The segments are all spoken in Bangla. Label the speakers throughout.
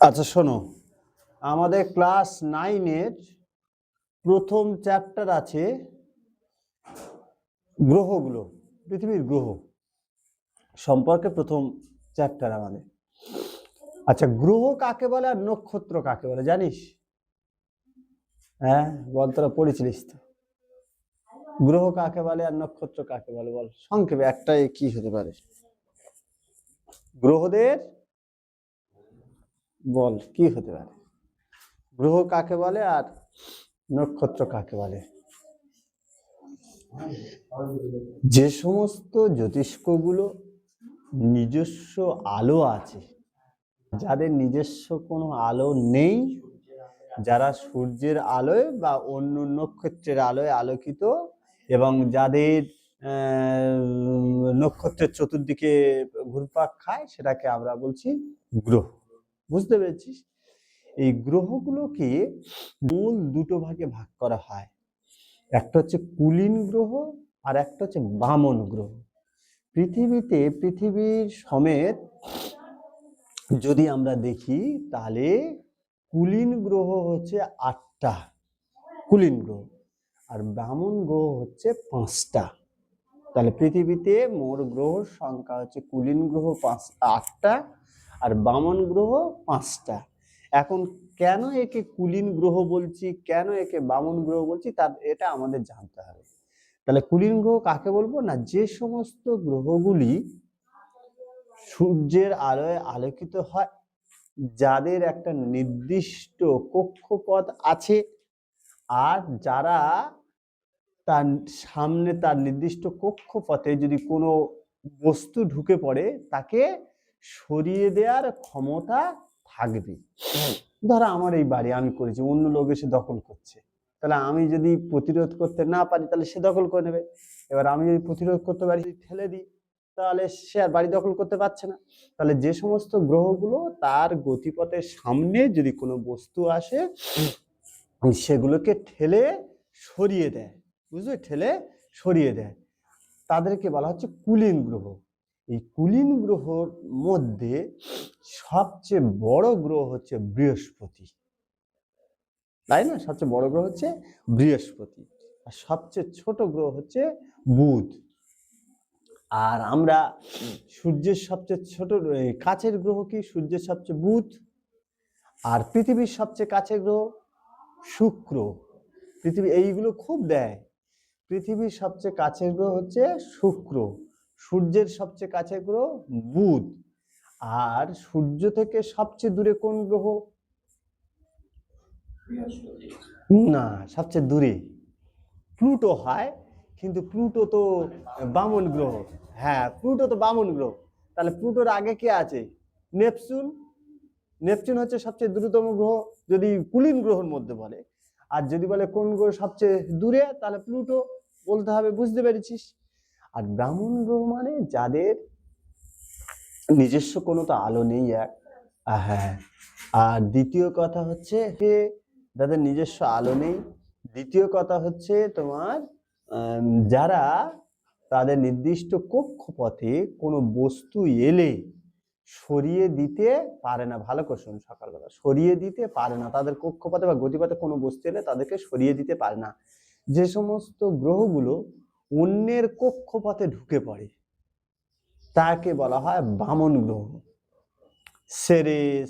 Speaker 1: আচ্ছা শোনো, আমাদের ক্লাস 9-এর প্রথম চ্যাপ্টার আছে গ্রহগুলো, পৃথিবীর গ্রহ সম্পর্কে প্রথম চ্যাপ্টার আমাদের। আচ্ছা, গ্রহ কাকে বলে আর নক্ষত্র কাকে বলে জানিস? হ্যাঁ বল, তোরা পড়েছিলিস তো। গ্রহ কাকে বলে আর নক্ষত্র কাকে বলে বল সংক্ষেপে, একটাই কি হতে পারে? গ্রহদের বল কি হতে পারে? গ্রহ কাকে বলে আর নক্ষত্র কাকে বলে? যে সমস্ত জ্যোতিষ্কগুলো নিজস্ব আলো আছে, যাদের নিজস্ব কোনো আলো নেই, যারা সূর্যের আলোয় বা অন্য নক্ষত্রের আলোয় আলোকিত এবং যাদের নক্ষত্রের চতুর্দিকে ঘুরপাক খায়, সেটাকে আমরা বলছি গ্রহ। বুঝতে পেরেছিস? এই গ্রহগুলোকে মূল দুটো ভাগে ভাগ করা হয়, একটা হচ্ছে কুলীন গ্রহ আর একটা হচ্ছে বামন গ্রহ। পৃথিবীর সমেত যদি আমরা দেখি তাহলে কুলীন গ্রহ হচ্ছে 8টা কুলীন গ্রহ, আর বামন গ্রহ হচ্ছে 5টা। তাহলে পৃথিবীতে মোট গ্রহর সংখ্যা হচ্ছে কুলীন গ্রহ 8টা আর বামন গ্রহ 5টা। এখন কেন একে কুলীন গ্রহ বলছি, কেন একে বামন গ্রহ বলছি, তার এটা আমাদের জানতে হবে। তাহলে কুলীন গ্রহ কাকে বলবো না, যে সমস্ত গ্রহগুলি সূর্যের আলোয় আলোকিত হয়, যাদের একটা নির্দিষ্ট কক্ষপথ আছে, আর যারা তার সামনে তার নির্দিষ্ট কক্ষপথে যদি কোনো বস্তু ঢুকে পড়ে তাকে সরিয়ে দেওয়ার ক্ষমতা থাকবে। ধরো আমার এই বাড়ি আমি করেছি, অন্য লোক এসে দখল করছে, তাহলে আমি যদি প্রতিরোধ করতে না পারি তাহলে সে দখল করে নেবে। এবার আমি যদি প্রতিরোধ করতে পারি, ঠেলে দিই, তাহলে সে আর বাড়ি দখল করতে পারছে না। তাহলে যে সমস্ত গ্রহগুলো তার গতিপথের সামনে যদি কোনো বস্তু আসে, সেগুলোকে ঠেলে সরিয়ে দেয়, বুঝলে, ঠেলে সরিয়ে দেয়, তাদেরকে বলা হচ্ছে কুলীন গ্রহ। এই কুলীন গ্রহর মধ্যে সবচেয়ে বড় গ্রহ হচ্ছে বৃহস্পতি, তাই না? সবচেয়ে বড় গ্রহ হচ্ছে বৃহস্পতি, আর সবচেয়ে ছোট গ্রহ হচ্ছে বুধ। আর আমরা সূর্যের সবচেয়ে ছোট কাছের গ্রহ কি? সূর্যের সবচেয়ে বুধ। আর পৃথিবীর সবচেয়ে কাছের গ্রহ শুক্র। পৃথিবী এইগুলো খুব দেয়। পৃথিবীর সবচেয়ে কাছের গ্রহ হচ্ছে শুক্র, সূর্যের সবচেয়ে কাছের গ্রহ বুধ, আর সূর্য থেকে সবচেয়ে দূরে কোন গ্রহ? না, সবচেয়ে দূরে প্লুটো হয়, কিন্তু প্লুটো তো বামন গ্রহ। হ্যাঁ, প্লুটো তো বামন গ্রহ। তাহলে প্লুটোর আগে কে আছে? নেপচুন। নেপচুন হচ্ছে সবচেয়ে দূরতম গ্রহ যদি কুলীন গ্রহের মধ্যে বলে, আর যদি বলে কোন গ্রহ সবচেয়ে দূরে, তাহলে প্লুটো বলতে হবে। বুঝতে পেরেছিস? আর ব্রাহ্মণ গ্রহ মানে যাদের নিজস্ব কোনো তো আলো নেই, এক। হ্যাঁ, আর দ্বিতীয় কথা হচ্ছে যে যাদের নিজস্ব আলো নেই। দ্বিতীয় কথা হচ্ছে তোমার যারা তাদের নির্দিষ্ট কক্ষপথে কোনো বস্তু এলে সরিয়ে দিতে পারে না। ভালো কোশ্চেন, সকালবেলা সরিয়ে দিতে পারে না, তাদের কক্ষপথে বা গতিপথে কোনো বস্তু এলে তাদেরকে সরিয়ে দিতে পারে না। যে সমস্ত গ্রহগুলো অন্যের কক্ষপথে ঢুকে পড়ে তাকে বলা হয় বামন গ্রহ। সেরেস,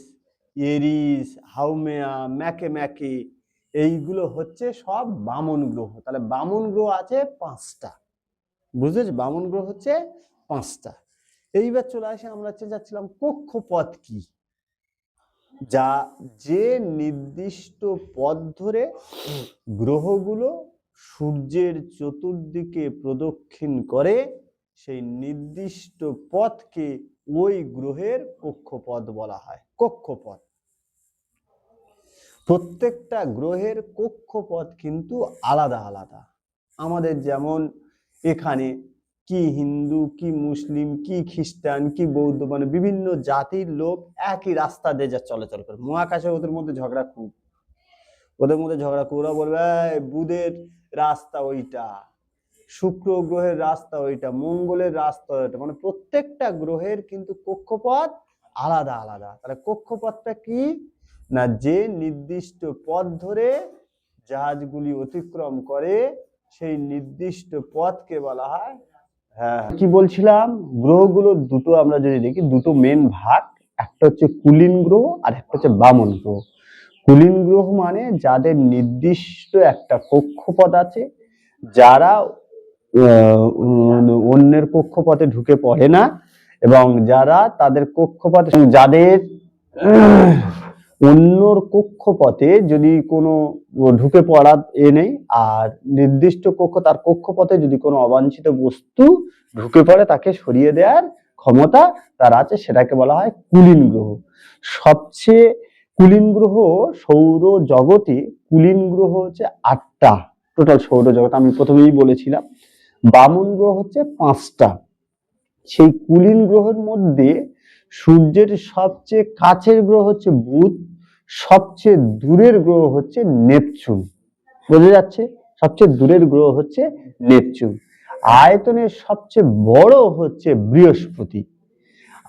Speaker 1: এরিস, হাউমেয়া, ম্যাকে, এইগুলো হচ্ছে সব বামন গ্রহ। তাহলে বামন গ্রহ আছে 5টা। বুঝেছ? বামন গ্রহ হচ্ছে 5টা। এইবার চলে আসে, আমরা যাচ্ছিলাম কক্ষপথ কি, যা যে নির্দিষ্ট পথ ধরে গ্রহগুলো সূর্যের চতুর্দিকে প্রদক্ষিণ করে, সেই নির্দিষ্ট পথকে ওই গ্রহের কক্ষপথ বলা হয়। কক্ষপথ, প্রত্যেকটা গ্রহের কক্ষপথ কিন্তু আলাদা আলাদা। আমাদের যেমন এখানে কি হিন্দু, কি মুসলিম, কি খ্রিস্টান, কি বৌদ্ধ, মানে বিভিন্ন জাতির লোক একই রাস্তা দিয়ে যা চলাচল করে। মহাকাশে ওদের মধ্যে ঝগড়া খুব, ওরা বলবে বুধের রাস্তা ওইটা, শুক্র গ্রহের রাস্তা ওইটা, মঙ্গলের রাস্তা ওইটা। মানে প্রত্যেকটা গ্রহের কিন্তু কক্ষপথ আলাদা আলাদা। তাহলে কক্ষপথটা কি না, যে নির্দিষ্ট পথ ধরে জাহাজগুলি অতিক্রম করে সেই নির্দিষ্ট পথকে বলা হয়। হ্যাঁ, কি বলছিলাম, গ্রহগুলো দুটো আমরা যদি দেখি, দুটো মেন ভাগ, একটা হচ্ছে কুলীন গ্রহ আর একটা হচ্ছে বামন গ্রহ। কুলীন গ্রহ মানে যাদের নির্দিষ্ট একটা কক্ষপথ আছে, যারা অন্যের কক্ষপথে ঢুকে পড়ে না, এবং যারা তাদের কক্ষপথে, যাদের অন্যর কক্ষপথে যদি কোনো ঢুকে পড়া নেই, আর নির্দিষ্ট তার কক্ষপথে যদি কোনো অবাঞ্ছিত বস্তু ঢুকে পড়ে তাকে সরিয়ে দেওয়ার ক্ষমতা তার আছে, সেটাকে বলা হয় কুলীন গ্রহ। সবচেয়ে কুলীন গ্রহ সৌর জগতে, কুলীন গ্রহ হচ্ছে 8টা টোটাল সৌরজগৎ, আমি প্রথমেই বলেছিলাম। বামন গ্রহ হচ্ছে 5টা। সেই কুলীন গ্রহের মধ্যে সূর্যের সবচেয়ে কাছের গ্রহ হচ্ছে বুধ, সবচেয়ে দূরের গ্রহ হচ্ছে নেপচুন। বোঝা যাচ্ছে? সবচেয়ে দূরের গ্রহ হচ্ছে নেপচুন। আয়তনের সবচেয়ে বড় হচ্ছে বৃহস্পতি।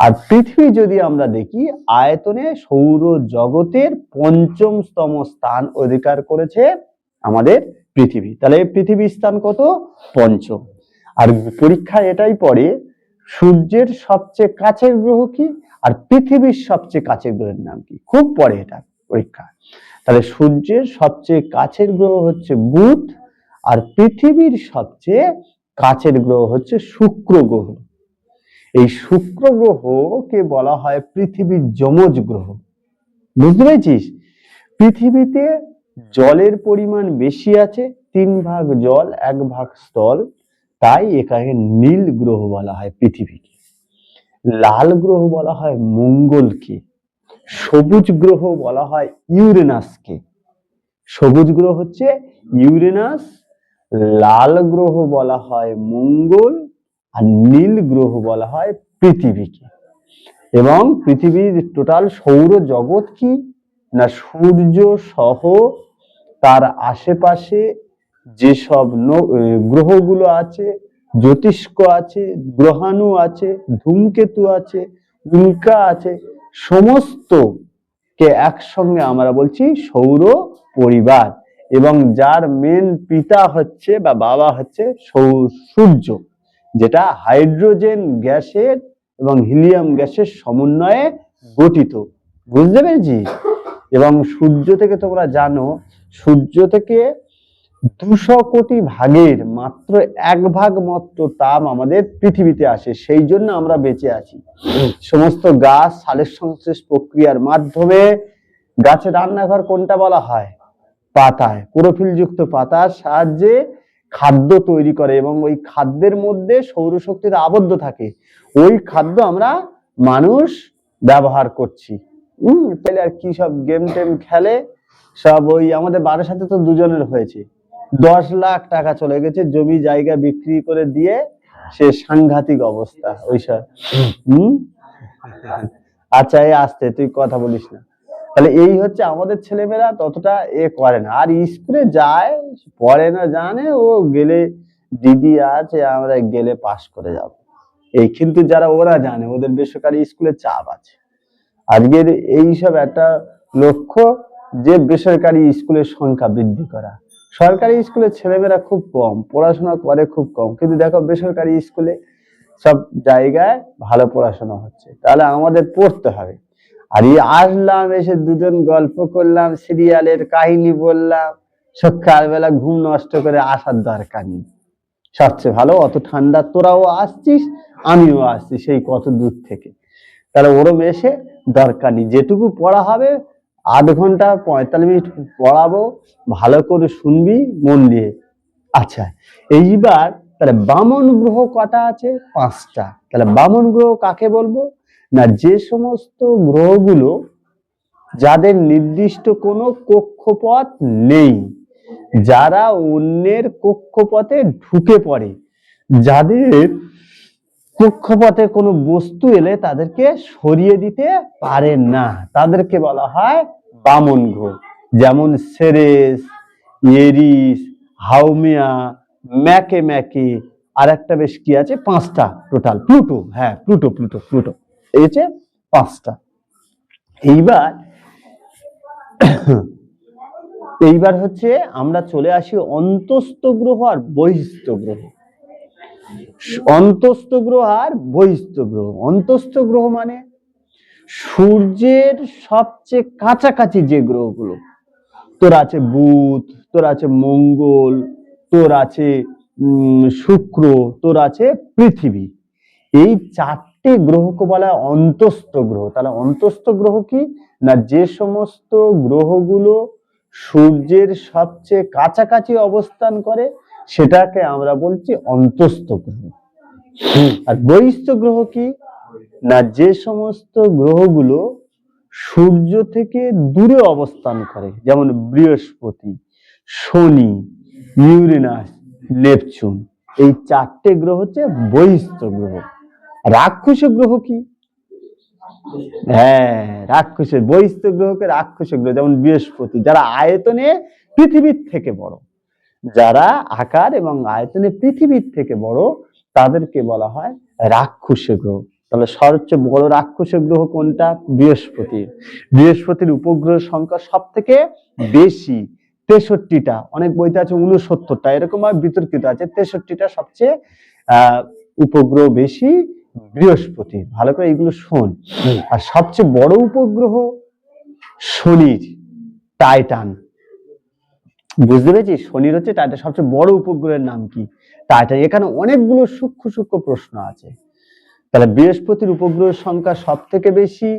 Speaker 1: আর পৃথিবী যদি আমরা দেখি, আয়তনে সৌর জগতের 5ম স্থান অধিকার করেছে আমাদের পৃথিবী। তাহলে পৃথিবীর স্থান কত? 5ম। আর পরীক্ষায় এটাই পড়ে, সূর্যের সবচেয়ে কাছের গ্রহ কি আর পৃথিবীর সবচেয়ে কাছের গ্রহের নাম কি, খুব পড়ে এটা পরীক্ষা। তাহলে সূর্যের সবচেয়ে কাছের গ্রহ হচ্ছে বুধ, আর পৃথিবীর সবচেয়ে কাছের গ্রহ হচ্ছে শুক্র গ্রহ। এই শুক্র গ্রহকে বলা হয় পৃথিবীর যমজ গ্রহ। বুঝতে পেরেছিস? পৃথিবীতে জলের পরিমাণ বেশি আছে, 3 ভাগ জল 1 ভাগ স্থল, তাই এখানে নীল গ্রহ বলা হয় পৃথিবীকে। লাল গ্রহ বলা হয় মঙ্গলকে। সবুজ গ্রহ বলা হয় ইউরেনাসকে। সবুজ গ্রহ হচ্ছে ইউরেনাস, লাল গ্রহ বলা হয় মঙ্গল, আর নীল গ্রহ বলা হয় পৃথিবীকে। এবং পৃথিবীর টোটাল সৌর জগৎ কি না, সূর্য সহ তার আশেপাশে যেসব গ্রহগুলো আছে, জ্যোতিষ্ক আছে, গ্রহাণু আছে, ধূমকেতু আছে, উল্কা আছে, সমস্ত কে একসঙ্গে আমরা বলছি সৌর পরিবার। এবং যার মেন পিতা হচ্ছে বা বাবা হচ্ছে সূর্য, যেটা হাইড্রোজেন গ্যাসের এবং হিলিয়াম গ্যাসের সমন্বয়ে গঠিত। বুঝতে পেরেছি? এবং সূর্য থেকে তোমরা জানো, সূর্য থেকে 200 কোটি ভাগের মাত্র 1 ভাগ মাত্র তাপ আমাদের পৃথিবীতে আসে, সেই জন্য আমরা বেঁচে আছি। সমস্ত গাছ সালের সংশ্লেষ প্রক্রিয়ার মাধ্যমে, গাছের রান্নাঘর কোনটা বলা হয়? পাতায়, ক্লোরোফিল যুক্ত পাতার সাহায্যে খাদ্য তৈরি করে, এবং ওই খাদ্যের মধ্যে সৌরশক্তিতে আবদ্ধ থাকে। ওই খাদ্য আমরা মানুষ ব্যবহার করছি। তাহলে আর কি সব গেম টেম খেলে সব, ওই আমাদের বারাসাতে তো 2জনের হয়েছে, 10 লাখ টাকা চলে গেছে, জমি জায়গা বিক্রি করে দিয়ে সে সাংঘাতিক অবস্থা ওইসব। আচ্ছা, এই আসতে তুই কথা বলিস না। তাহলে এই হচ্ছে আমাদের ছেলেমেয়েরা ততটা করে না, আর স্কুলে যায় পড়ে না, জানে ও গেলে দিদি আছে, আমরা গেলে পাস করে যাব এই। কিন্তু যারা ওরা জানে ওদের বেসরকারি স্কুলে চাপ আছে। আজকের এইসব একটা লক্ষ্য যে বেসরকারি স্কুলের সংখ্যা বৃদ্ধি করা। সরকারি স্কুলের ছেলেমেয়েরা খুব কম পড়াশোনা করে, খুব কম, কিন্তু দেখো বেসরকারি স্কুলে সব জায়গায় ভালো পড়াশোনা হচ্ছে। তাহলে আমাদের পড়তে হবে। আর এই আসলাম, এসে 2জন গল্প করলাম, সিরিয়ালের কাহিনী বললাম, সকালবেলা ঘুম নষ্ট করে আসার দরকার নেই। সবচেয়ে ভালো, অত ঠান্ডা তোরাও আসছিস, আমিও আসছি সেই কত দূর থেকে, তাহলে ওরম এসে দরকার নেই। যেটুকু পড়া হবে 8 ঘন্টা 45 মিনিট পড়াবো, ভালো করে শুনবি মন দিয়ে। আচ্ছা, এইবার তাহলে বামন গ্রহ কটা আছে? 5টা। তাহলে বামন গ্রহ কাকে বলবো না, যে সমস্ত গ্রহগুলো যাদের নির্দিষ্ট কোনো কক্ষপথ নেই, যারা অন্যের কক্ষপথে ঢুকে পড়ে, যাদের কক্ষপথে কোনো বস্তু এলে তাদেরকে সরিয়ে দিতে পারে না, তাদেরকে বলা হয় বামন গ্রহ। যেমন সেরেস, এরিস, হাউমিয়া, ম্যাকে, আর একটা বেশ কি আছে, 5টা টোটাল, প্লুটো। হ্যাঁ, প্লুটো এই যে 5টা। এইবার হচ্ছে আমরা চলে আসি অন্তস্থ গ্রহ আর বহিস্থ গ্রহ। অন্তস্থ গ্রহ আর বহিস্থ গ্রহ। অন্তস্থ গ্রহ মানে সূর্যের সবচেয়ে কাছাকাছি যে গ্রহগুলো, তোর আছে বুধ, তোর আছে মঙ্গল, তোর আছে শুক্র, তোর আছে পৃথিবী। এই 4টে গ্রহকে বলা হয় অন্তস্থ গ্রহ। তাহলে অন্তস্থ গ্রহ কি না, যে সমস্ত গ্রহগুলো সূর্যের সবচেয়ে কাছাকাছি অবস্থান করে সেটাকে আমরা বলছি অন্তস্থ গ্রহ। আর বহিস্থ গ্রহ কি না, যে সমস্ত গ্রহগুলো সূর্য থেকে দূরে অবস্থান করে, যেমন বৃহস্পতি, শনি, ইউরেনাস, নেপচুন। এই 4টে গ্রহ হচ্ছে বহিস্থ গ্রহ। রাক্ষস গ্রহ কি? হ্যাঁ, রাক্ষসের বহিস্থ গ্রহকে রাক্ষস গ্রহ, যেমন বৃহস্পতি, যারা আয়তনে পৃথিবীর থেকে বড়, যারা আকার এবং আয়তনে পৃথিবীর থেকে বড়, তাদেরকে বলা হয় রাক্ষস গ্রহ। তাহলে সবচেয়ে বড় রাক্ষস গ্রহ কোনটা? বৃহস্পতি। বৃহস্পতির উপগ্রহ সংখ্যা সব থেকে বেশি, 63টা। অনেক বইতে আছে 69টা, এরকম ভাবে বিতর্কিত আছে। 63টা সবচেয়ে উপগ্রহ বেশি বৃহস্পতি। ভালো করে এগুলো শোন। আর সবচেয়ে বড় উপগ্রহ শনির, টাইটান। বুঝতে পেরেছিস? শনির হচ্ছে টাইটান। সবচেয়ে বড় উপগ্রহের নাম কি? টাইটান। এখানে অনেকগুলো সূক্ষ্ম সূক্ষ্ম প্রশ্ন আছে। তাহলে বৃহস্পতির উপগ্রহের সংখ্যা সব থেকে বেশি,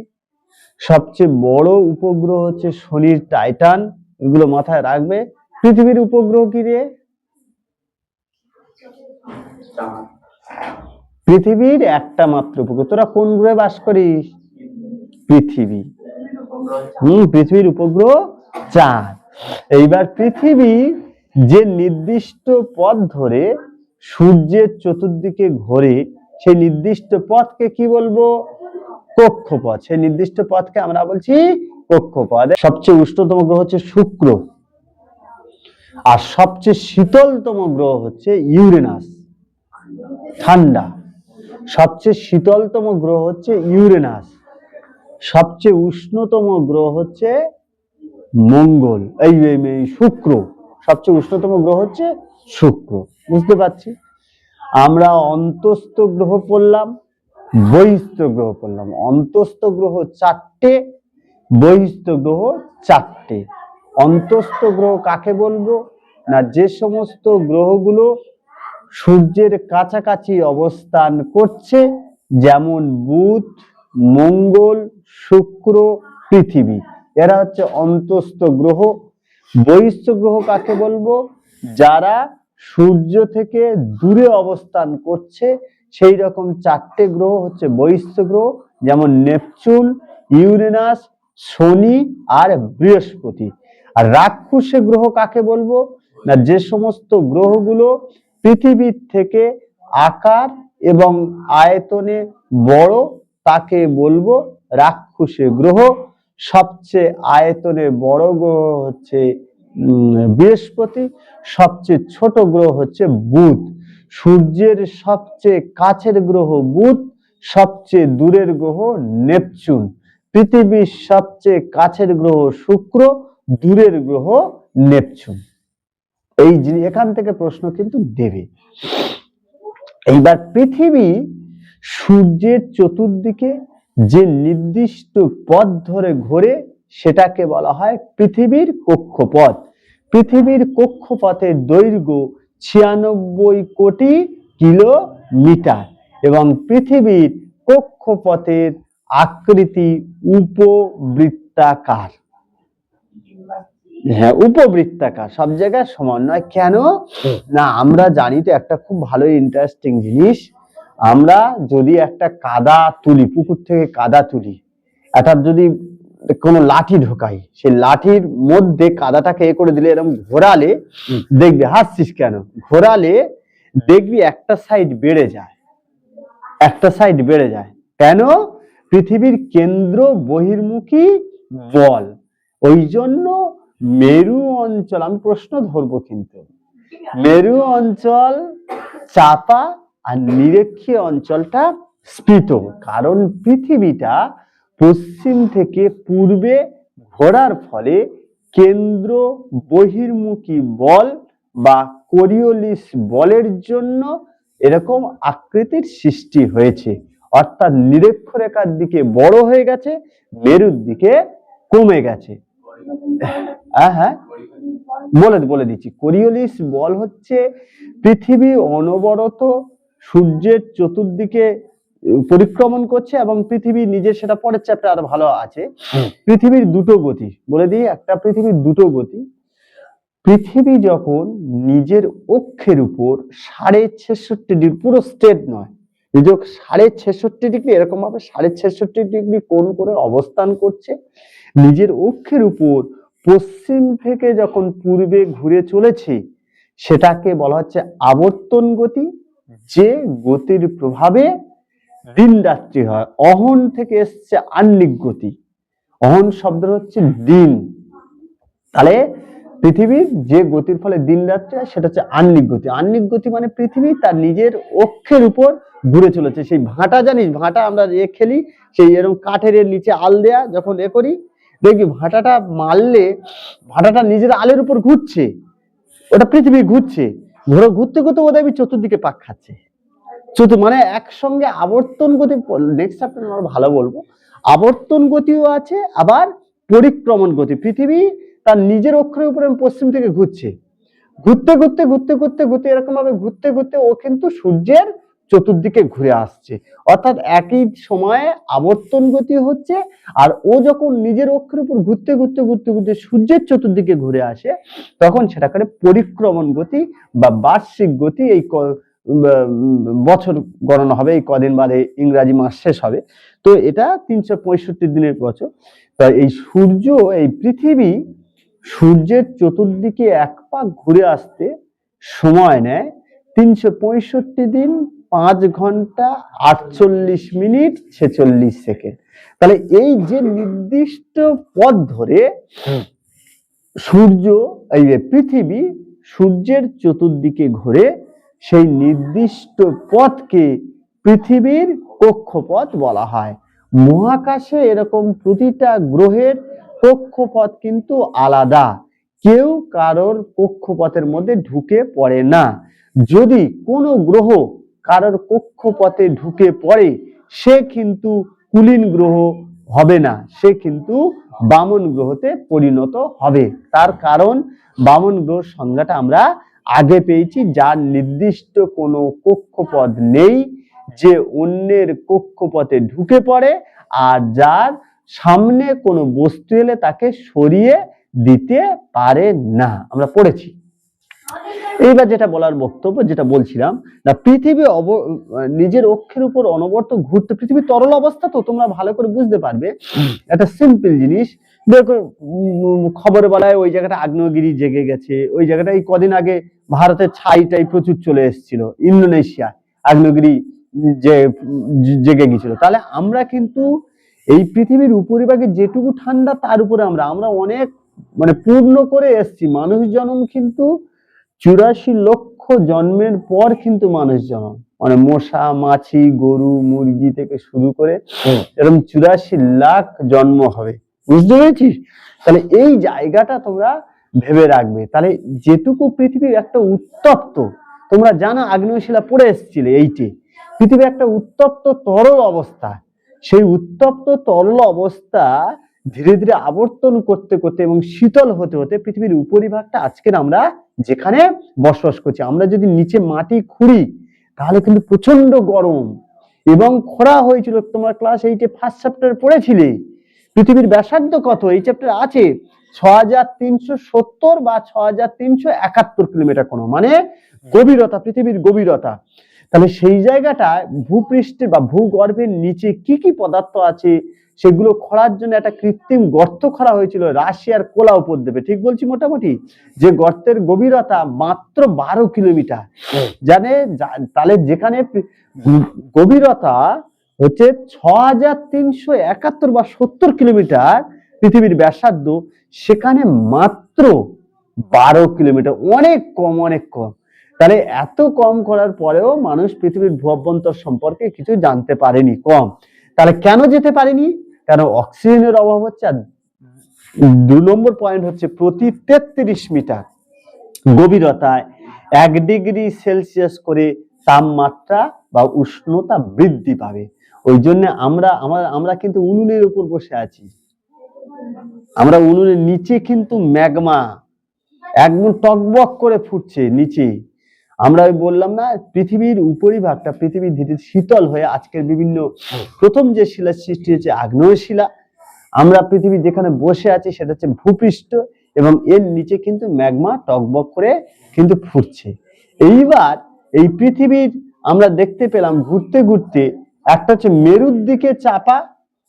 Speaker 1: সবচেয়ে বড় উপগ্রহ হচ্ছে শনির টাইটান, এগুলো মাথায় রাখবে। পৃথিবীর উপগ্রহ কি রে? পৃথিবীর একটা মাত্র উপগ্রহ। তোরা কোন গ্রহে বাস করিস? পৃথিবী। পৃথিবীর উপগ্রহ চাঁদ। এইবার পৃথিবী যে নির্দিষ্ট পথ ধরে সূর্যের চতুর্দিকে ঘোরে, সেই নির্দিষ্ট পথকে কি বলবো? কক্ষপথ। সেই নির্দিষ্ট পথকে আমরা বলছি কক্ষপথ। সবচেয়ে উষ্ণতম গ্রহ হচ্ছে শুক্র, আর সবচেয়ে শীতলতম গ্রহ হচ্ছে ইউরেনাস, ঠান্ডা। সবচেয়ে শীতলতম গ্রহ হচ্ছে ইউরেনাস, সবচেয়ে উষ্ণতম গ্রহ হচ্ছে মঙ্গল, এই শুক্র। সবচেয়ে উষ্ণতম গ্রহ হচ্ছে শুক্র। বুঝতে পারছি? আমরা অন্তস্থ গ্রহ পড়লাম, বহিস্থ গ্রহ পড়লাম। অন্তস্থ গ্রহ 4টে, বহিস্থ গ্রহ 4টে। অন্তস্থ গ্রহ কাকে বলবো না, যে সমস্ত গ্রহগুলো সূর্যের কাছাকাছি অবস্থান করছে, যেমন বুধ, মঙ্গল, শুক্র, পৃথিবী, এরা হচ্ছে অন্তস্থ গ্রহ। বহিস্থ গ্রহ কাকে বলবো? যারা সূর্য থেকে দূরে অবস্থান করছে, সেই রকম 4টে গ্রহ হচ্ছে বহিস্থ গ্রহ, যেমন নেপচুন, ইউরেনাস, শনি আর বৃহস্পতি। আর রাক্ষস গ্রহ কাকে বলবো না, যে সমস্ত গ্রহগুলো পৃথিবীর থেকে আকার এবং আয়তনে বড়, তাকে বলবো রাক্ষস গ্রহ। সবচেয়ে আয়তনে বড় গ্রহ হচ্ছে বৃহস্পতি, সবচেয়ে ছোট গ্রহ হচ্ছে বুধ। সূর্যের সবচেয়ে কাছের গ্রহ বুধ, সবচেয়ে দূরের গ্রহ নেপচুন। পৃথিবীর সবচেয়ে কাছের গ্রহ শুক্র, দূরের গ্রহ নেপচুন। এই এখান থেকে প্রশ্ন কিন্তু দেবে। এইবার পৃথিবী সূর্যের চতুর্দিকে যে নির্দিষ্ট পথ ধরে ঘোরে, সেটাকে বলা হয় পৃথিবীর কক্ষপথ। পৃথিবীর কক্ষপথের দৈর্ঘ্য 96 কোটি কিলোমিটার এবং পৃথিবীর কক্ষপথের আকৃতি উপবৃত্তাকার। হ্যাঁ, উপবৃত্তাকার। সব জায়গায় সমান নয়। কেন না, আমরা জানি তো একটা খুব ভালো ইন্টারেস্টিং জিনিস, আমরা যদি একটা কাদা তুলি, পুকুর থেকে কাদা তুলি, একটা যদি কোনো লাঠি ঢোকাই, সেই লাঠির মধ্যে কাদাটাকে করে দিলে, এরকম ঘোরালে দেখবি, হাসছিস কেন? ঘোরালে দেখবি একটা সাইড বেড়ে যায়, একটা সাইড বেড়ে যায়। কেন? পৃথিবীর কেন্দ্র বহির্মুখী বল। ওই জন্য মেরু অঞ্চল, আমি প্রশ্ন ধরবো কিন্তু, মেরু অঞ্চল চাপা আর নিরক্ষীয় অঞ্চলটা স্ফীত। কারণ পৃথিবীটা পশ্চিম থেকে পূর্বে ঘোরার ফলে কেন্দ্র বহির্মুখী বল বা কোরিওলিস বলের জন্য এরকম আকৃতির সৃষ্টি হয়েছে, অর্থাৎ নিরক্ষরেখার দিকে বড় হয়ে গেছে, মেরুর দিকে কমে গেছে। হ্যাঁ, বলে দিচ্ছি। কোরিওলিস বল হচ্ছে পৃথিবী অনবরত সূর্যের চতুর্দিকে পরিক্রমণ করছে এবং পৃথিবী নিজে, সেটা পরের চ্যাপ্টার আরো ভালো আছে। পৃথিবীর দুটো গতি বলে দিই, একটা পৃথিবীর দুটো গতি। পৃথিবী যখন নিজের অক্ষের উপর 66.5 ডিগ্রি, পুরো স্টেট নয়, নিজের 66.5 ডিগ্রি এরকম ভাবে 66.5 ডিগ্রি কোণ করে অবস্থান করছে, নিজের অক্ষের উপর পশ্চিম থেকে যখন পূর্বে ঘুরে চলেছে, সেটাকে বলা হচ্ছে আবর্তন গতি। যে গতির প্রভাবে দিন রাত্রি হয়। অহন থেকে এসছে আহ্নিক গতি, অহন শব্দ হচ্ছে দিন। তাহলে পৃথিবীর যে গতির ফলে দিন রাত্রি হয় সেটা হচ্ছে আহ্নিক গতি। আহ্নিক গতি মানে পৃথিবী তার নিজের অক্ষের উপর ঘুরে চলেছে। সেই ভাঁটা, জানিস ভাঁটা আমরা যে খেলি, সেই এরকম কাঠের নিচে আল দেয়া, যখন করি দেখবি ভাঁটাটা মারলে ভাঁটাটা নিজের আলের উপর ঘুরছে, ওটা পৃথিবী ঘুরছে, ঘুরতে ঘুরতে ও দেখবি চতুর্দিকে পাক খাচ্ছে। মানে একসঙ্গে আবর্তন গতি, নেক্সট চ্যাপ্টারে আমরা ভালো বলবো। আবর্তন গতিও আছে, আবার পরিক্রমণ গতি। পৃথিবী তার নিজের অক্ষরের উপরে পশ্চিম থেকে ঘুরছে, ঘুরতে ঘুরতে ঘুরতে ঘুরতে ঘুরতে এরকম ভাবে ঘুরতে ঘুরতে ও কিন্তু সূর্যের চতুর্দিকে ঘুরে আসছে। অর্থাৎ একই সময়ে আবর্তন গতি হচ্ছে, আর ও যখন নিজের অক্ষরের উপর ঘুরতে ঘুরতে ঘুরতে ঘুরতে সূর্যের চতুর্দিকে ঘুরে আসে, তখন সেটা করে পরিক্রমণ গতি বা বার্ষিক গতি। এই বছর গণনা হবে, এই কদিন বাদে ইংরাজি মাস শেষ হবে, তো এটা 365 দিনের বছর। তাই এই সূর্য, এই পৃথিবী সূর্যের চতুর্দিকে এক পাক ঘুরে আসতে সময় নেয় 365 দিন 5 ঘন্টা 48 মিনিট 46 সেকেন্ড। তাহলে এই যে নির্দিষ্ট পথ ধরে সূর্য, এই পৃথিবী সূর্যের চতুর্দিকে ঘুরে, সেই নির্দিষ্ট পথকে পৃথিবীর কক্ষপথ বলা হয়। মহাকাশে এরকম প্রতিটা গ্রহের কক্ষপথ কিন্তু আলাদা, কেউ কারোর কক্ষপথের মধ্যে ঢুকে পড়ে না। যদি কোনো গ্রহ কারোর কক্ষপথে ঢুকে পড়ে, সে কিন্তু কুলীন গ্রহ হবে না, সে কিন্তু বামন গ্রহতে পরিণত হবে। তার কারণ বামন গ্রহ সংজ্ঞাটা আমরা আগে পেয়েছি, যার নির্দিষ্ট কোনো কক্ষপথ নেই, যে অন্যের কক্ষপথে ঢুকে পড়ে, আর যার সামনে কোনো বস্তু এলে তাকে সরিয়ে দিতে পারে না, আমরা পড়েছি। এইবার যেটা বলার বক্তব্য, যেটা বলছিলাম না, পৃথিবী নিজের অক্ষের উপর অনবরত ঘুরতে, পৃথিবী তরল অবস্থা, তো তোমরা ভালো করে বুঝতে পারবে। একটা সিম্পল জিনিস দেখো, খবরে বলা হয় ওই জায়গাটা আগ্নেয়গিরি জেগে গেছে, ওই জায়গাটা এই কদিন আগে ভারতের ছাইটাই প্রচুর চলে এসেছিল, ইন্দোনেশিয়া আগ্নেয়গিরি যে জেগে গেছিল। তাহলে আমরা কিন্তু এই পৃথিবীর উপরিভাগে যেটুকু ঠান্ডা, তার উপরে আমরা অনেক মানে পূর্ণ করে এসছি। মানুষ জন্ম কিন্তু 84 লক্ষ জন্মের পর কিন্তু মানুষ জন্ম, মানে মশা মাছি গরু মুরগি থেকে শুরু করে এরকম 84 লাখ জন্ম হবে, বুঝতে পেরেছিস? তাহলে এই জায়গাটা তোমরা ভেবে রাখবে। তাহলে যেটুকু পৃথিবীর একটা উত্তপ্ত, তোমরা জানো আগ্নেয় শিলা পড়ে এসেছিলে এইটে, পৃথিবী একটা উত্তপ্ত তরল অবস্থা, সেই উত্তপ্ত তরল অবস্থা ধীরে ধীরে আবর্তন করতে করতে এবং শীতল হতে হতে পৃথিবীর উপরিভাগটা আজকের আমরা যেখানে বসবাস করছি, আমরা যদি নিচে মাটি খুঁড়ি তাহলে কিন্তু প্রচন্ড গরম এবং খরা হয়েছিল। তোমার ক্লাস 8-এ ফার্স্ট চ্যাপ্টার পড়েছিলে। পৃথিবীর ব্যাসার্ধ কত এই চ্যাপ্টার আছে? 6370 বা 6371 কিলোমিটার কোন, মানে গভীরতা, পৃথিবীর গভীরতা। তাহলে সেই জায়গাটা ভূপৃষ্ঠে বা ভূগর্ভের নিচে কি কি পদার্থ আছে সেগুলো খোঁড়ার জন্য একটা কৃত্রিম গর্ত খোঁড়া হয়েছিল রাশিয়ার কোলা উপদ্বীপে, ঠিক বলছি মোটামুটি, যে গর্তের গভীরতা মাত্র 12 কিলোমিটার। জানে, তাহলে যেখানে গভীরতা হচ্ছে 6371 বা 70 কিলোমিটার পৃথিবীর ব্যাসার্ধ, সেখানে মাত্র 12 কিলোমিটার, অনেক কম, অনেক কম। তাহলে এত কম করার পরেও মানুষ পৃথিবীর ভূ অভ্যন্তর সম্পর্কে কিছু জানতে পারেনি, কম। তাহলে কেন যেতে পারেনি? কেন অক্সিজেনের অভাব হচ্ছে। আর 2 নম্বর পয়েন্ট হচ্ছে প্রতি 33 মিটার গভীরতায় 1 ডিগ্রি সেলসিয়াস করে তাপমাত্রা বা উষ্ণতা বৃদ্ধি পাবে। ওই জন্য আমরা কিন্তু উনুনের উপর বসে আছি, আমরা উনুনের নিচে কিন্তু ম্যাগমা একদম টকবক করে ফুটছে নিচে। আমরা ওই বললাম না, পৃথিবীর উপরিভাগটা পৃথিবী ধীরে শীতল হয়ে আজকের বিভিন্ন প্রথম যে শিলা সৃষ্টি হয়েছে আগ্নেয় শিলা। আমরা পৃথিবী যেখানে বসে আছি সেটা হচ্ছে ভূপৃষ্ঠ, এবং এর নিচে কিন্তু ম্যাগমা টকবক করে কিন্তু ফুটছে। এইবার এই পৃথিবীর আমরা দেখতে পেলাম ঘুরতে ঘুরতে একটা হচ্ছে মেরুর দিকে চাপা,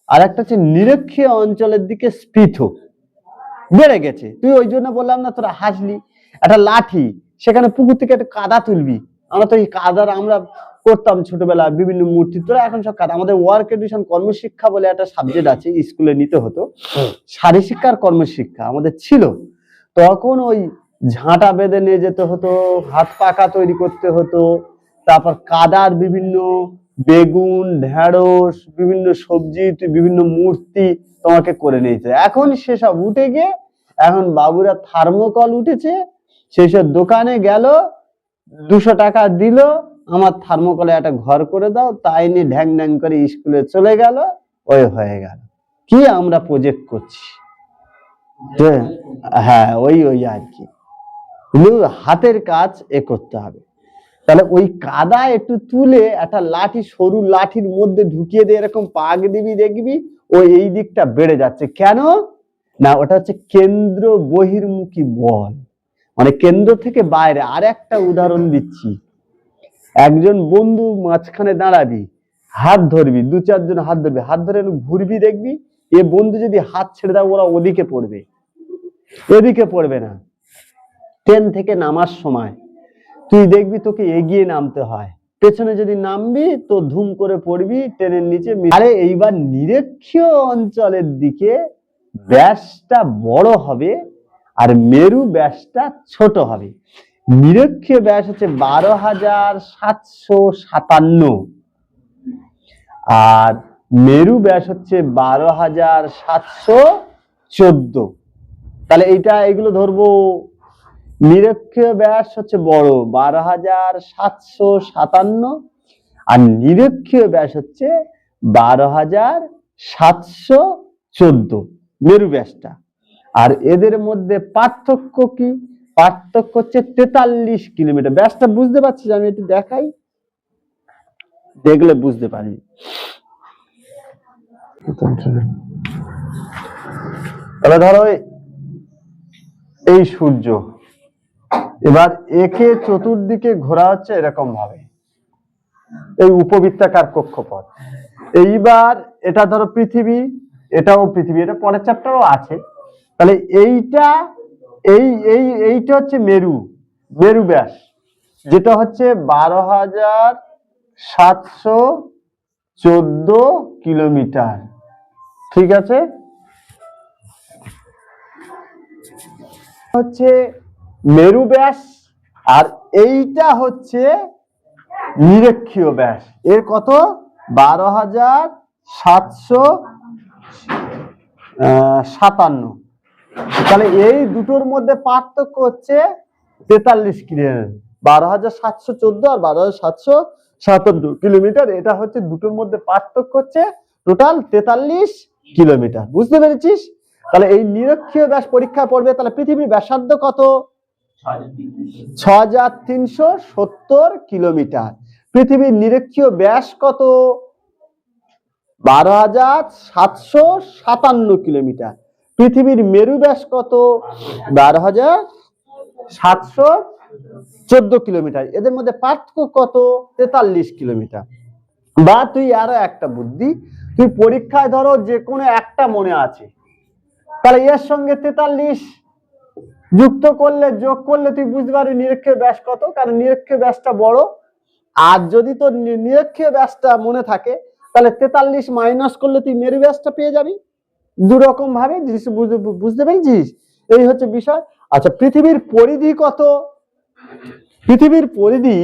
Speaker 1: আর একটা হচ্ছে নিরক্ষীয় অঞ্চলের দিকে স্ফীত বেড়ে গেছে। তুই ওই জন্য বললাম না, তোরা হাসলি, একটা লাঠি সেখানে পুকুর থেকে একটা কাদা তুলবি, আমরা তো এই কাদার আমরা করতাম ছোটবেলা বিভিন্ন মূর্তি, তোরা এখন সব কাদা। আমাদের ওয়ার্ক এডুকেশন কর্মশিক্ষা বলে একটা সাবজেক্ট আছে, স্কুলে নিতে হতো, শারী শিক্ষার কর্মশিক্ষা আমাদের ছিল। তখন ওই ঝাঁটা বেঁধে নিয়ে যেতে হতো, হাত পাকা তৈরি করতে হতো, তারপর কাদার বিভিন্ন বেগুন ঢেঁড়স বিভিন্ন সবজি বিভিন্ন মূর্তি তোমাকে করে নিয়েছে। এখন সেসব উঠে গিয়ে এখন বাবুরা থার্মোকল উঠেছে, সেসব দোকানে গেল, 200 টাকা দিল, আমার থার্মোকলে একটা ঘর করে দাও, তাই নিয়ে ঢ্যাং ঢ্যাং করে স্কুলে চলে গেল, ওই হয়ে গেল। কি আমরা প্রজেক্ট করছি, হ্যাঁ ওই আর কি, হাতের কাজ এ করতে হবে। তাহলে ওই কাদা একটু তুলে একটা লাঠি, সরু লাঠির মধ্যে ঢুকিয়ে দিয়ে এরকম পাক দিবি, দেখবি ওই এই দিকটা বেড়ে যাচ্ছে। কেন না, ওটা হচ্ছে কেন্দ্র বহির্মুখী বল, মানে কেন্দ্র থেকে বাইরে। আর একটা উদাহরণ দিচ্ছি, একজন বন্ধু মাঝখানে দাঁড়াবি, হাত ধরবি, 2-4 জন হাত ধরবি, হাত ধরে ঘুরবি, দেখবি এ বন্ধু যদি হাত ছেড়ে দেয় ওরা ওদিকে পড়বে, এদিকে পড়বে না। ট্রেন থেকে নামার সময় তুই দেখবি তোকে এগিয়ে নামতে হয়, পেছনে যদি নামবি তো ধুম করে পড়বি ট্রেনের নিচে। আরে এইবার নিরক্ষীয় অঞ্চলের দিকে ব্যাসটা বড় হবে আর মেরু ব্যাসটা ছোট হবে। নিরক্ষীয় ব্যাস হচ্ছে 12,757 আর মেরু ব্যাস হচ্ছে 12,714। তাহলে এগুলো ধরবো, নিরক্ষীয় ব্যাস হচ্ছে বড় 12,757 আর নিরক্ষীয় ব্যাস হচ্ছে 12,714 মেরু ব্যাসটা। আর এদের মধ্যে পার্থক্য কি? পার্থক্য হচ্ছে 43 কিলোমিটার। ব্যাসটা বুঝতে পারছিস? আমি একটু দেখাই, দেখলে বুঝতে পারবি। তাহলে ধরো এই সূর্য, এবার একে চতুর্দিকে ঘোরা হচ্ছে এরকম ভাবে, এই উপবৃত্তাকার কক্ষপথ। এইবার এটা ধরো পৃথিবী, এটাও পৃথিবী, এটা পরের চ্যাপ্টারও আছে। তাহলে এইটা হচ্ছে মেরু ব্যাস, যেটা হচ্ছে 12,714 কিলোমিটার। ঠিক আছে, হচ্ছে মেরু ব্যাস, আর এইটা হচ্ছে নিরক্ষীয় ব্যাস। এর কত? 12,757। তাহলে এই দুটোর মধ্যে পার্থক্য হচ্ছে 43 কিলোমিটার, 12,714 আর 12,757 কিলোমিটার। এটা হচ্ছে দুটোর মধ্যে পার্থক্য হচ্ছে টোটাল 43 কিলোমিটার। বুঝতে পেরেছিস? তাহলে এই নিরক্ষীয় ব্যাস পরীক্ষা পড়বে। তাহলে পৃথিবীর ব্যাসার্ধ কত? 6,370 কিলোমিটার। পৃথিবীর নিরক্ষীয় ব্যাস কত? 12,757 কিলোমিটার। পৃথিবীর মেরু ব্যাস কত? 12,714 কিলোমিটার। এদের মধ্যে পার্থক্য কত? 43 কিলোমিটার। বা তুই আরো একটা বুদ্ধি, তুই পরীক্ষায় ধরো যে কোনো একটা মনে আছে, তাহলে এর সঙ্গে 43 যুক্ত করলে, যোগ করলে তুই বুঝতে পারবি নিরক্ষীয় ব্যাস কত, কারণ নিরক্ষীয় ব্যাসটা বড়। আর যদি তোর নিরক্ষীয় ব্যাসটা মনে থাকে তাহলে 43 মাইনাস করলে তুই মেরু ব্যাসটা পেয়ে যাবি। দুরকম ভাবে জিনিস বুঝতে পেরেছিস? এই হচ্ছে বিষয়। আচ্ছা, পৃথিবীর পরিধি কত? পৃথিবীর পরিধি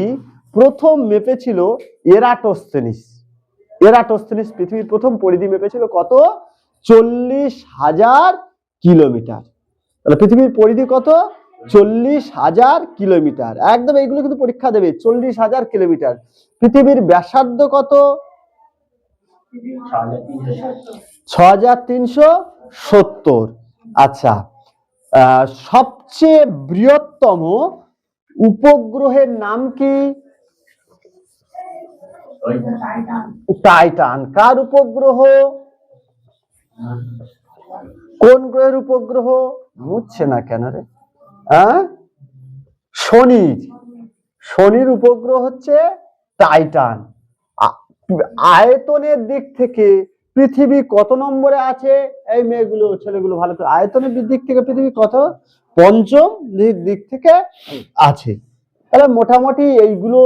Speaker 1: প্রথম মেপেছিল এরাটোস্থেনিস। পৃথিবীর প্রথম পরিধি মেপেছিল কত? 40,000 কিলোমিটার। তাহলে পৃথিবীর পরিধি কত? 40,000 কিলোমিটার। একদম এইগুলো কিন্তু পরীক্ষা দেবে। 40,000 কিলোমিটার। পৃথিবীর ব্যাসার্ধ কত? 6,370। আচ্ছা, সবচেয়ে বৃহত্তম উপগ্রহের নাম কি? টাইটান। কার উপগ্রহ? কোন গ্রহের উপগ্রহ? বুঝছে না কেন রে? শনির। শনির উপগ্রহ হচ্ছে টাইটান। আয়তনের দিক থেকে পৃথিবী কত নম্বরে আছে? এই মেয়েগুলো ছেলেগুলো ভালো করে, আয়তনের দিক থেকে পৃথিবী কত? পঞ্চম দিক থেকে আছে। তাহলে মোটামুটি এইগুলো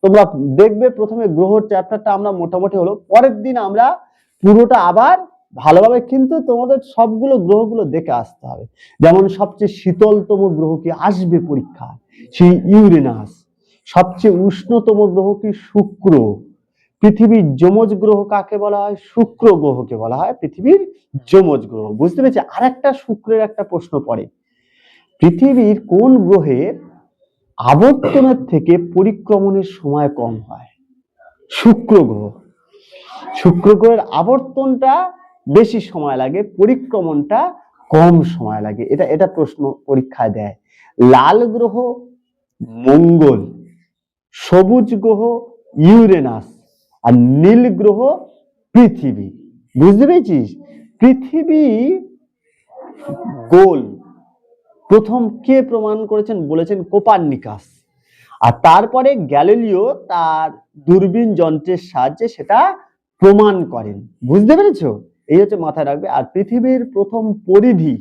Speaker 1: তোমরা দেখবে। প্রথমে গ্রহ চ্যাপ্টারটা আমরা মোটামুটি হলো, পরের দিন আমরা পুরোটা আবার ভালোভাবে, কিন্তু তোমাদের সবগুলো গ্রহগুলো দেখে আসতে হবে। যেমন সবচেয়ে শীতলতম গ্রহ কি আসবে পরীক্ষা? সেই ইউরেনাস। সবচেয়ে উষ্ণতম গ্রহ কি? শুক্র। পৃথিবীর যমজ গ্রহ কাকে বলা হয়? শুক্র গ্রহকে বলা হয় পৃথিবীর যমজ গ্রহ। বুঝতে পেরেছি? আর একটা শুক্রের একটা প্রশ্ন পড়ে, পৃথিবীর কোন গ্রহের আবর্তনের থেকে পরিক্রমণের সময় কম হয়? শুক্র গ্রহ। শুক্র গ্রহের আবর্তনটা বেশি সময় লাগে, পরিক্রমণটা কম সময় লাগে। এটা প্রশ্ন পরীক্ষায় দেয়। লাল গ্রহ মঙ্গল, সবুজ গ্রহ ইউরেনাস, আর নীল গ্রহ পৃথিবী। বুঝতে পেরেছিস? পৃথিবী গোল প্রথম কে প্রমাণ করেছেন? বলেছেন কোপার্নিকাস। আর তারপরে গ্যালিলিও তার দূরবীন যন্ত্রের সাহায্যে সেটা প্রমাণ করেন। বুঝতে পেরেছো? এই হচ্ছে মাথায় রাখবে। আর পৃথিবীর প্রথম পরিধি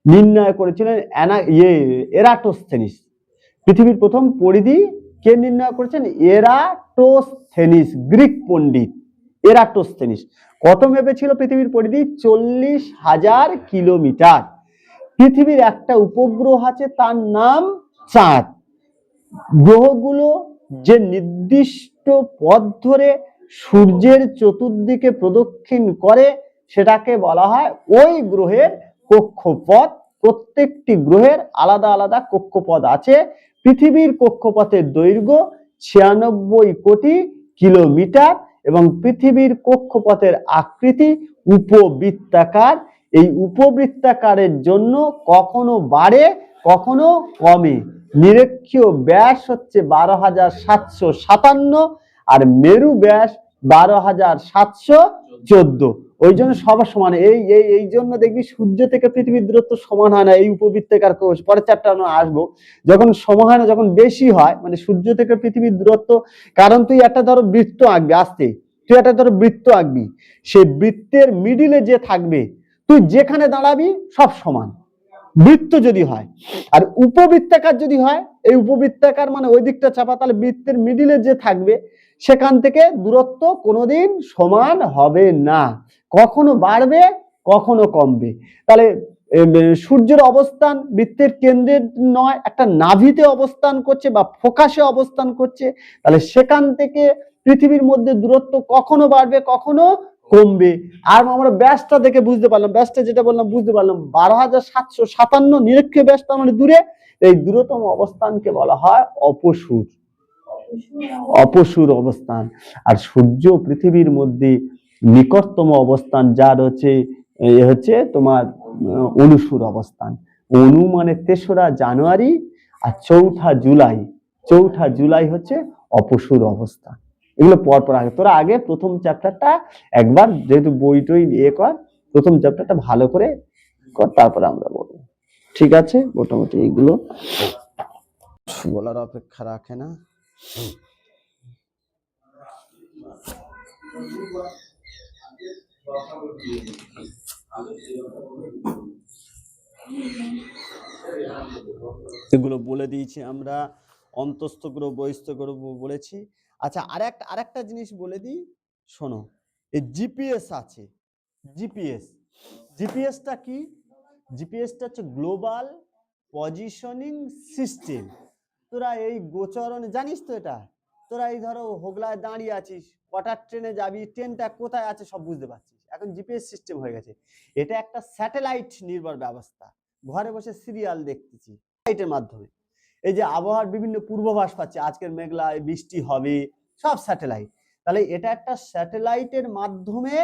Speaker 1: নির্ণয় করেছিলেন এরাটোস্থেনিস। পৃথিবীর প্রথম পরিধি কে নির্ণয় করেছেন? এরাটোস্থেনিস, গ্রিক পণ্ডিত এরাটোস্থেনিস। কত মেপেছিল পৃথিবীর পরিধি? 40,000 কিলোমিটার। পৃথিবীর একটা উপগ্রহ আছে, তার নাম চাঁদ। গ্রহগুলো যে নির্দিষ্ট পথ ধরে সূর্যের চতুর্দিকে প্রদক্ষিণ করে সেটাকে বলা হয় ওই গ্রহের কক্ষপথ। প্রত্যেকটি গ্রহের আলাদা আলাদা কক্ষপথ আছে। পৃথিবীর কক্ষপথের দৈর্ঘ্য 96 কোটি কিলোমিটার এবং পৃথিবীর কক্ষপথের আকৃতি উপবৃত্তাকার। এই উপবৃত্তাকারের জন্য কখনো বাড়ে কখনো কমে। নিরক্ষীয় ব্যাস হচ্ছে 12,757 আর মেরু ব্যাস 12,714। ওই জন্য সবার সমান। এই জন্য দেখবি সূর্য থেকে পৃথিবীর দূরত্ব সমান হয় না। এই উপবৃত্তাকার কোষ পরের চ্যাপ্টারে আমরা আসবো। যখন সমান হয় না, যখন বেশি হয়, মানে সূর্য থেকে পৃথিবীর দূরত্ব, কারণ তুই একটা ধরো বৃত্ত আঁকবি, আসতে তুই একটা ধরো বৃত্ত আঁকবি, সেই বৃত্তের মিডিলে যে থাকবে তুই যেখানে দাঁড়াবি সব সমান, বৃত্ত যদি হয়। আর উপবৃত্তাকার যদি হয়, এই উপবৃত্তাকার মানে ওই দিকটা চাপা, তাহলে বৃত্তের মিডিলে যে থাকবে সেখান থেকে দূরত্ব কোনোদিন সমান হবে না, কখনো বাড়বে কখনো কমবে। তাহলে সূর্যের অবস্থান বৃত্তের কেন্দ্রের নয়, একটা নাভিতে অবস্থান করছে বা ফোকাসে অবস্থান করছে। তাহলে সেখান থেকে পৃথিবীর মধ্যে দূরত্ব কখনো বাড়বে কখনো কমবে। আর আমরা ব্যাসটা দেখে বুঝতে পারলাম, ব্যাসটা যেটা বললাম বুঝতে পারলাম, 12,757 নিরক্ষীয় ব্যাসটা মানে দূরে। এই দূরতম অবস্থানকে বলা হয় অপসূর, অপসূর অবস্থান। আর সূর্য পৃথিবীর মধ্যে নিকটতম অবস্থান যার হচ্ছে তোমার অনুসূর অবস্থান। অনু মানে 3রা জানুয়ারি আর 4ঠা জুলাই। 4ঠা জুলাই হচ্ছে অপসূর অবস্থান। এগুলো পরপর আগে তোরা আগে প্রথম চ্যাপ্টারটা একবার, যেহেতু বই টই কর, প্রথম চ্যাপ্টারটা ভালো করে কর, তারপরে আমরা বলবো। ঠিক আছে? মোটামুটি এইগুলো বলার অপেক্ষা রাখে না। এগুলো বলে দিয়েছি আমরা, অন্তস্থ গ্রহ বহিস্থ গ্রহ বলেছি। আচ্ছা, আরেকটা জিনিস বলে দিই, শোনো। এই জিপিএস আছে, জিপিএসটা কি? জিপিএসটা হচ্ছে গ্লোবাল পজিশনিং সিস্টেম। তোরা এই গোচরণে জানিস তো এটা? তোরা এই ধরো হোগলায় দাঁড়িয়ে আছিস, কটার ট্রেনে যাবি, ট্রেনটা কোথায় আছে সব বুঝতে পারছিস। এখন জিপিএস সিস্টেম হয়ে গেছে। এটা একটা স্যাটেলাইট নির্ভর ব্যবস্থা। ঘরে বসে সিরিয়াল দেখতেছি স্যাটেলাইটের মাধ্যমে। এই যে আবহাওয়ার বিভিন্ন পূর্বাভাস পাচ্ছে, আজকের মেঘলা বৃষ্টি হবে, সব স্যাটেলাইট। তাহলে এটা একটা স্যাটেলাইটের মাধ্যমে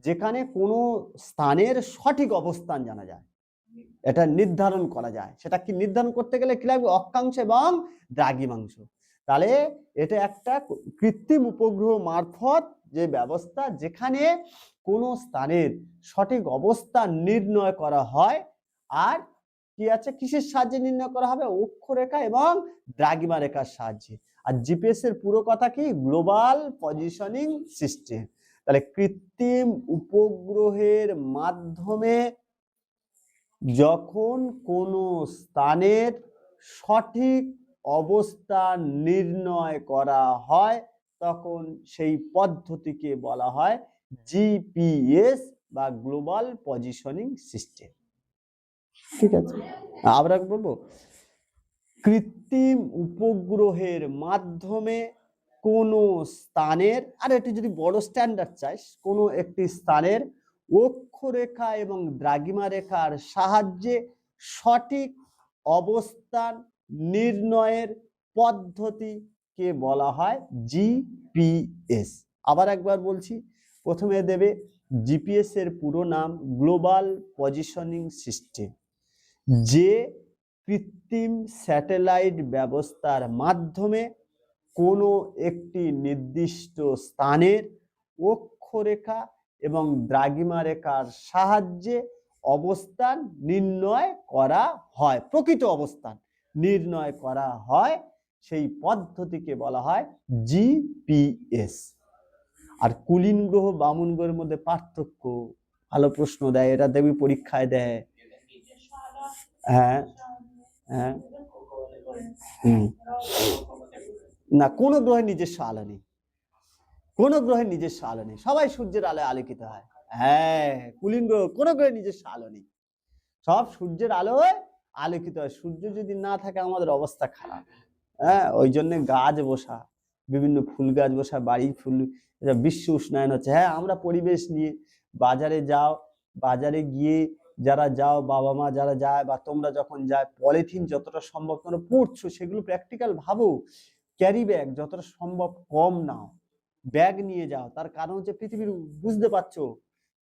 Speaker 1: যেখানে কোনো স্থানের সঠিক অবস্থান জানা যায়, এটা নির্ধারণ করা যায়। সেটা কি নির্ধারণ করতে গেলে কি লাগবে? অক্ষাংশ এবং দ্রাঘিমাংশ। তাহলে এটা একটা কৃত্রিম উপগ্রহ মারফত যে ব্যবস্থা, যেখানে কোনো স্থানের সঠিক অবস্থান নির্ণয় করা হয়। আর কি আছে, কিসের সাহায্যে নির্ণয় করা হবে? অক্ষরেখা এবং দ্রাঘিমা রেখার সাহায্যে। আর জিপিএস এর পুরো কথা কি? Global positioning system. তাহলে কৃত্রিম উপগ্রহের মাধ্যমে যখন কোনো স্থানের সঠিক অবস্থান নির্ণয় করা হয়, তখন সেই পদ্ধতিকে বলা হয় জিপিএস বা গ্লোবাল পজিশনিং সিস্টেম। ঠিক আছে, আমরা বলবো কৃত্রিম উপগ্রহের মাধ্যমে কোনো স্থানের, আর এটি যদি বড় স্ট্যান্ডার্ড চাইস, কোনো একটি স্থানের অক্ষরেখা এবং দ্রাঘিমা রেখার সাহায্যে সঠিক অবস্থান নির্ণয়ের পদ্ধতিকে বলা হয় জিপিএস। আবার একবার বলছি, প্রথমে দেবে জিপিএস এর পুরো নাম গ্লোবাল পজিশনিং সিস্টেম, যে কৃত্রিম স্যাটেলাইট ব্যবস্থার মাধ্যমে কোনো একটি নির্দিষ্ট স্থানের অক্ষরেখা এবং দ্রাঘিমা রেখার সাহায্যে অবস্থান নির্ণয় করা হয়, প্রকৃত অবস্থান নির্ণয় করা হয়, সেই পদ্ধতিকে বলা হয় জিপিএস। আর কুলীন গ্রহ বামন গ্রহের মধ্যে পার্থক্য, ভালো প্রশ্ন দেয়, এটা দেবী পরীক্ষায় দেয়। হ্যাঁ হ্যাঁ, না, কোন গ্রহের নিজস্ব আলো নেই, কোন গ্রহের নিজস্ব আলো নেই, সবাই সূর্যের আলোয় আলোকিত হয়। হ্যাঁ, কুলীন গ্রহ কোন গ্রহের নিজস্ব আলো নেই, সব সূর্যের আলোয় আলোকিত হয়। সূর্য যদি না থাকে আমাদের অবস্থা খারাপ। হ্যাঁ, ওই জন্য গাছ বসা, বিভিন্ন ফুল গাছ বসা, বাড়ি ফুল, বিশ্ব উষ্ণায়ন হচ্ছে। হ্যাঁ, আমরা পরিবেশ নিয়ে বাজারে যাও, বাজারে গিয়ে যারা যাও, বাবা মা যারা যায় বা তোমরা যখন যায়, পলিথিন যতটা সম্ভব তোমরা পড়ছো, সেগুলো প্র্যাকটিক্যাল ভাবো। ক্যারি ব্যাগ যতটা সম্ভব কম নাও, ব্যাগ নিয়ে যাও। তার কারণ হচ্ছে পৃথিবীর, বুঝতে পারছো,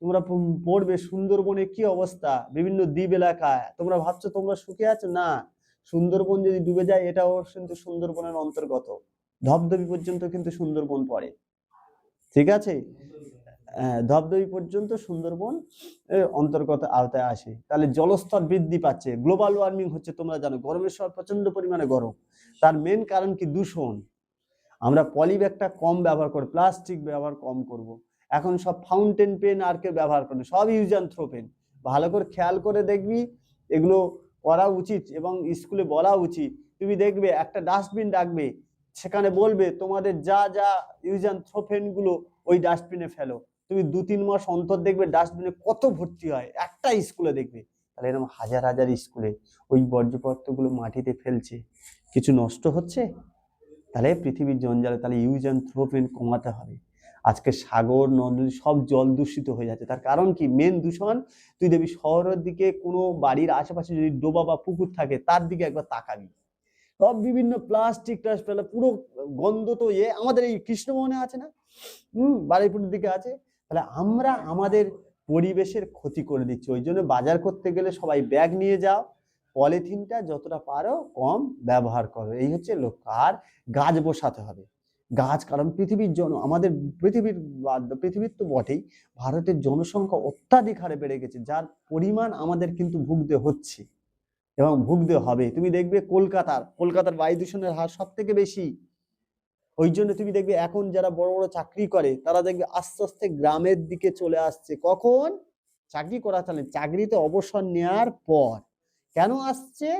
Speaker 1: তোমরা পড়বে সুন্দরবনে কি অবস্থা, বিভিন্ন দ্বীপ এলাকায়। তোমরা ভাবছো তোমরা সুখে আছো, না, সুন্দরবন যদি ডুবে যায় এটাও কিন্তু সুন্দরবনের অন্তর্গত, ধবধবি পর্যন্ত কিন্তু সুন্দরবন পড়ে। ঠিক আছে, ধবধবি পর্যন্ত সুন্দরবন অন্তর্গত আওতায় আসে। তাহলে জলস্তর বৃদ্ধি পাচ্ছে, গ্লোবাল ওয়ার্মিং হচ্ছে, তোমরা জানো গরমের সময় প্রচন্ড পরিমাণে গরম। তার মেন কারণ কি? দূষণ। আমরা পলি ব্যাগটা কম ব্যবহার করি, প্লাস্টিক ব্যবহার কম করব। এখন সব ফাউন্টেন পেন আর কেউ ব্যবহার করে, সব ইউজ অ্যান্ড থ্রো পেন। ভালো করে খেয়াল করে দেখবি, এগুলো করা উচিত এবং স্কুলে বলা উচিত। তুমি দেখবে একটা ডাস্টবিন রাখবে, সেখানে বলবে তোমাদের যা যা ইউজ অ্যান্ড থ্রো পেন গুলো ওই ডাস্টবিনে ফেলো। তুমি 2-3 মাস অন্তর দেখবে ডাস্টবিনে কত ভর্তি হয়, একটা স্কুলে দেখবে। তাহলে এরকম হাজার হাজার স্কুলে ওই বর্জ্যপদার্থগুলো মাটিতে ফেলছে, কিছু নষ্ট হচ্ছে? তাহলে পৃথিবীর জঞ্জালে, তাহলে ইউজ অ্যান্ড থ্রো পেন কমাতে হবে। আজকে সাগর নদী সব জল দূষিত হয়ে যাচ্ছে। তার কারণ কি? মেন দূষণ। তুই দেখবি শহরের দিকে কোনো বাড়ির আশেপাশে যদি ডোবা বা পুকুর থাকে, তার দিকে একবার তাকাবি, সব বিভিন্ন প্লাস্টিক ফেলে, পুরো গন্ধ। তো আমাদের এই কৃষ্ণমোহনে আছে না, বারুইপুরের দিকে আছে। তাহলে আমরা আমাদের পরিবেশের ক্ষতি করে দিচ্ছি। ওই জন্য বাজার করতে গেলে সবাই ব্যাগ নিয়ে যাও, পলিথিনটা যতটা পারো কম ব্যবহার করো, এই হচ্ছে লক্ষ্য। আর গাছ বসাতে হবে, গাছ, কারণ পৃথিবীর আমাদের পৃথিবীর তো বটেই, ভারতের জনসংখ্যা অত্যাধিক হারে বেড়ে গেছে, যার পরিমাণ আমাদের কিন্তু ভুগতে হচ্ছে এবং ভুগতে হবে। তুমি দেখবে কলকাতার বায়ু দূষণের হার সব থেকে বেশি। ওই জন্য তুমি দেখবে এখন যারা বড় বড় চাকরি করে, তারা দেখবে আস্তে আস্তে গ্রামের দিকে চলে আসছে। কখন? চাকরি করা চলে, চাকরিতে অবসর নেওয়ার পর। কেন আসছে?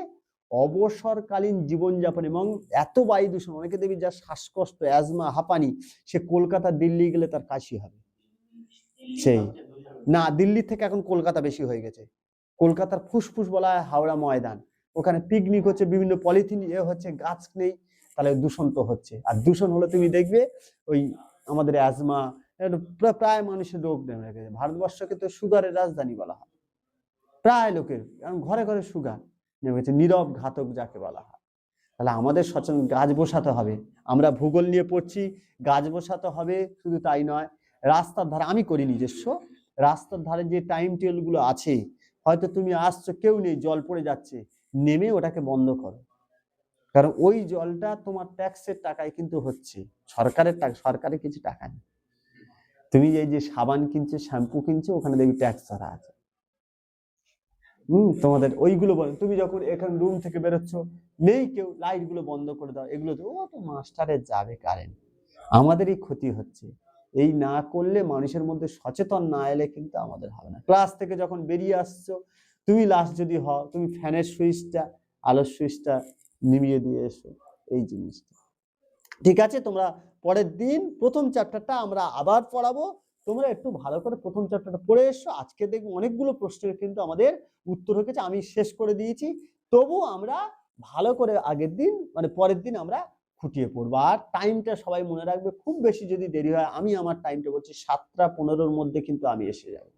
Speaker 1: অবসরকালীন জীবনযাপন এবং এত বায়ু দূষণ। অনেকে দেখবি যার শ্বাসকষ্ট, অ্যাজমা, হাঁপানি, সে কলকাতা দিল্লি গেলে তার কাশি হবে। সেই না, দিল্লি থেকে এখন কলকাতা বেশি হয়ে গেছে। কলকাতার ফুসফুস বলা হয় হাওড়া ময়দান, ওখানে পিকনিক হচ্ছে, বিভিন্ন পলিথিন হচ্ছে, গাছ নেই, তাহলে দূষণ তো হচ্ছে। আর দূষণ হলে তুমি দেখবে ওই আমাদের অ্যাজমা, প্রায় মানুষের রোগ নেমে গেছে। ভারতবর্ষকে তো সুগারের রাজধানী বলা হয়, প্রায় লোকের ঘরে ঘরে সুগার নেমে গেছে, নীরব ঘাতক যাকে বলা হয়। তাহলে আমাদের সচেতন, গাছ বসাতে হবে। আমরা ভূগোল নিয়ে পড়ছি, গাছ বসাতে হবে। শুধু তাই নয়, রাস্তার ধারে আমি করি নিজস্ব, রাস্তার ধারে যে টাইম টেবিল গুলো আছে, হয়তো তুমি আসছো কেউ নেই, জল পড়ে যাচ্ছে, নেমে ওটাকে বন্ধ করো। কারণ ওই জলটা তোমার ট্যাক্সের টাকায় কিন্তু হচ্ছে, সরকারের টাকা, সরকারের কিছু টাকা নেই। তুমি এই যে সাবান কিনছো, শ্যাম্পু কিনছো, ওখানে দেখবি ট্যাক্স ধরা আছে। তোমাদের ওইগুলো বলো, তুমি যখন এখানে রুম থেকে বেরোচ্ছ, নেই কেউ, লাইট গুলো বন্ধ করে দাও। এগুলো তো ও তো মাস্টারের যাবে কারেন্ট, আমাদেরই ক্ষতি হচ্ছে। এই না করলে, মানুষের মধ্যে সচেতন না এলে কিন্তু আমাদের হবে না। ক্লাস থেকে যখন বেরিয়ে আসছো, তুমি লাস্ট যদি হও, তুমি ফ্যানের সুইচটা, আলোর সুইচটা নিভিয়ে দিয়ে এসো, এই জিনিসটা। ঠিক আছে, তোমরা পরের দিন প্রথম চ্যাপ্টারটা আমরা আবার পড়াবো। তোমরা একটু ভালো করে প্রথম চ্যাপ্টারটা পড়ে এসো। আজকে দেখবো অনেকগুলো প্রশ্নের কিন্তু আমাদের উত্তর হয়ে গেছে, আমি শেষ করে দিয়েছি। তবু আমরা ভালো করে আগের দিন, মানে পরের দিন আমরা খুঁটিয়ে পড়বো। আর টাইমটা সবাই মনে রাখবে, খুব বেশি যদি দেরি হয়, আমি আমার টাইমটা বলছি 7টা 15-র মধ্যে কিন্তু আমি এসে যাবো।